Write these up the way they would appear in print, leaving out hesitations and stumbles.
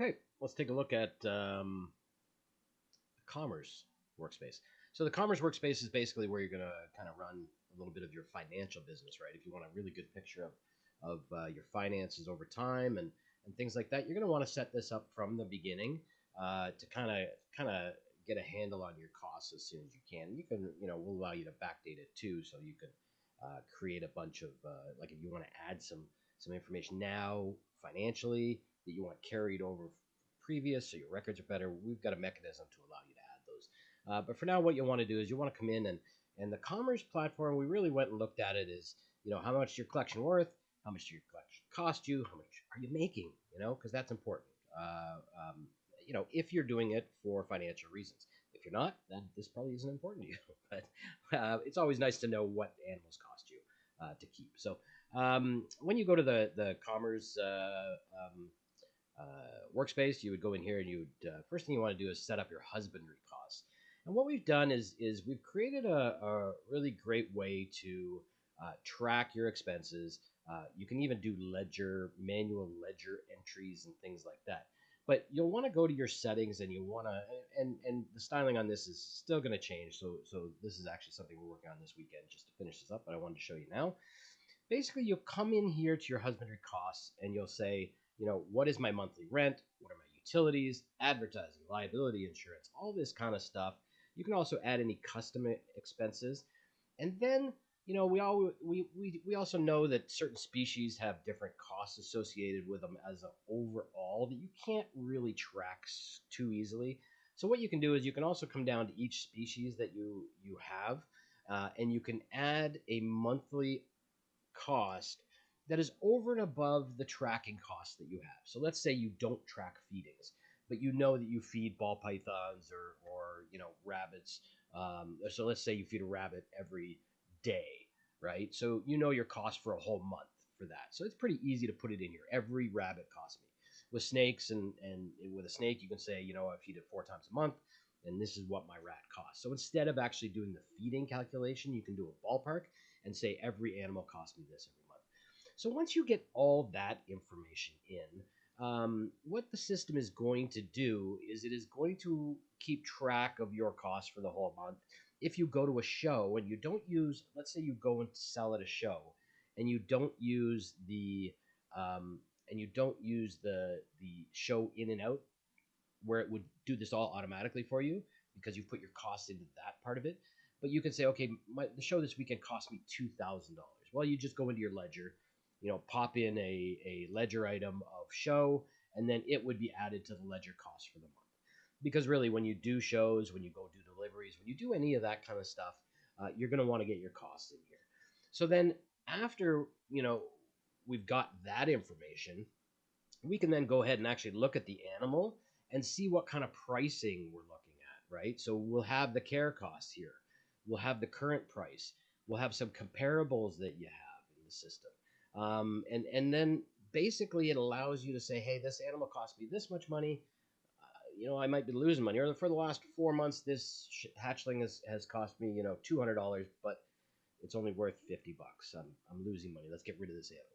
Okay, let's take a look at the Commerce workspace. So the Commerce workspace is basically where you're going to kind of run a little bit of your financial business, right? If you want a really good picture of your finances over time and things like that, you're going to want to set this up from the beginning to kind of get a handle on your costs as soon as you can. You can, we'll allow you to backdate it too, so you can create a bunch of like if you want to add some information now financially that you want carried over previous so your records are better, we've got a mechanism to allow you to add those. But for now, what you want to do is you want to come in and the commerce platform, we really went and looked at it is, how much your collection worth, how much your collection cost you, how much are you making, because that's important. If you're doing it for financial reasons. If you're not, then this probably isn't important to you. But it's always nice to know what animals cost you to keep. So when you go to the commerce workspace, you would go in here and you would first thing you want to do is set up your husbandry costs. And what we've done is we've created a really great way to track your expenses. You can even do manual ledger entries and things like that. But you'll want to go to your settings and you want to, and the styling on this is still going to change. So this is actually something we're working on this weekend just to finish this up, but I wanted to show you now. Basically, you'll come in here to your husbandry costs and you'll say, what is my monthly rent? What are my utilities, advertising, liability insurance, all this kind of stuff. You can also add any custom expenses. And then, we also know that certain species have different costs associated with them as an overall that you can't really track too easily. So what you can do is you can also come down to each species that you have, and you can add a monthly cost that is over and above the tracking costs that you have. So let's say you don't track feedings, but you know that you feed ball pythons or rabbits. So let's say you feed a rabbit every day, right? So you know your cost for a whole month for that. So it's pretty easy to put it in here. Every rabbit costs me. With snakes and with a snake, you can say, I feed it 4 times a month, and this is what my rat costs. So instead of actually doing the feeding calculation, you can do a ballpark and say every animal costs me this every month. So once you get all that information in, what the system is going to do is it is going to keep track of your costs for the whole month. If you go to a show and you don't use, let's say you go and sell at a show, and you don't use the the show in and out where it would do this all automatically for you because you put your cost into that part of it. But you can say, okay, the show this weekend cost me $2,000. Well, you just go into your ledger, pop in a ledger item of show, and then it would be added to the ledger cost for the month. Because really, when you do shows, when you go do deliveries, when you do any of that kind of stuff, you're going to want to get your costs in here. So then after, we've got that information, we can then go ahead and actually look at the animal and see what kind of pricing we're looking at, right? So we'll have the care costs here. We'll have the current price. We'll have some comparables that you have in the system. And then basically it allows you to say, hey, this animal cost me this much money. I might be losing money. Or for the last 4 months, this hatchling has cost me, $200, but it's only worth $50. I'm losing money. Let's get rid of this animal.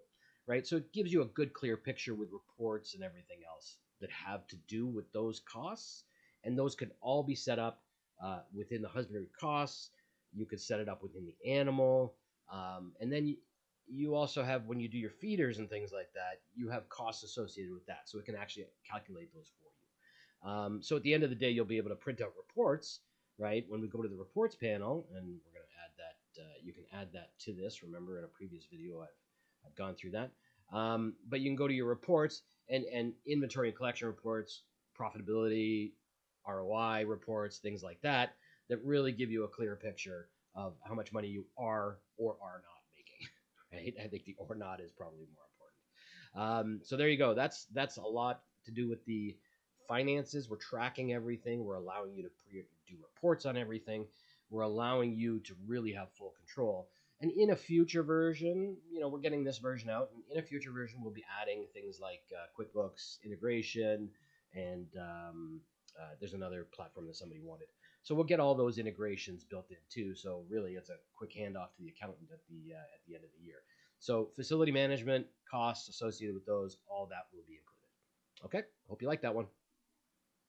Right? So it gives you a good, clear picture with reports and everything else that have to do with those costs. And those could all be set up within the husbandry costs. You could set it up within the animal. And then you also have, when you do your feeders and things like that, you have costs associated with that. So it can actually calculate those for you. So at the end of the day, you'll be able to print out reports, right? When we go to the reports panel, and we're going to add that, you can add that to this. Remember, in a previous video, I've gone through that. But you can go to your reports and inventory and collection reports, profitability, ROI reports, things like that, that really give you a clear picture of how much money you are or are not making, right? I think the or not is probably more important. So there you go. That's a lot to do with the finances. We're tracking everything. We're allowing you to do reports on everything. We're allowing you to really have full control. And in a future version, we're getting this version out. And in a future version, we'll be adding things like QuickBooks integration, and there's another platform that somebody wanted. So we'll get all those integrations built in too. So really, it's a quick handoff to the accountant at the end of the year. So facility management, costs associated with those, all that will be included. Okay, hope you like that one.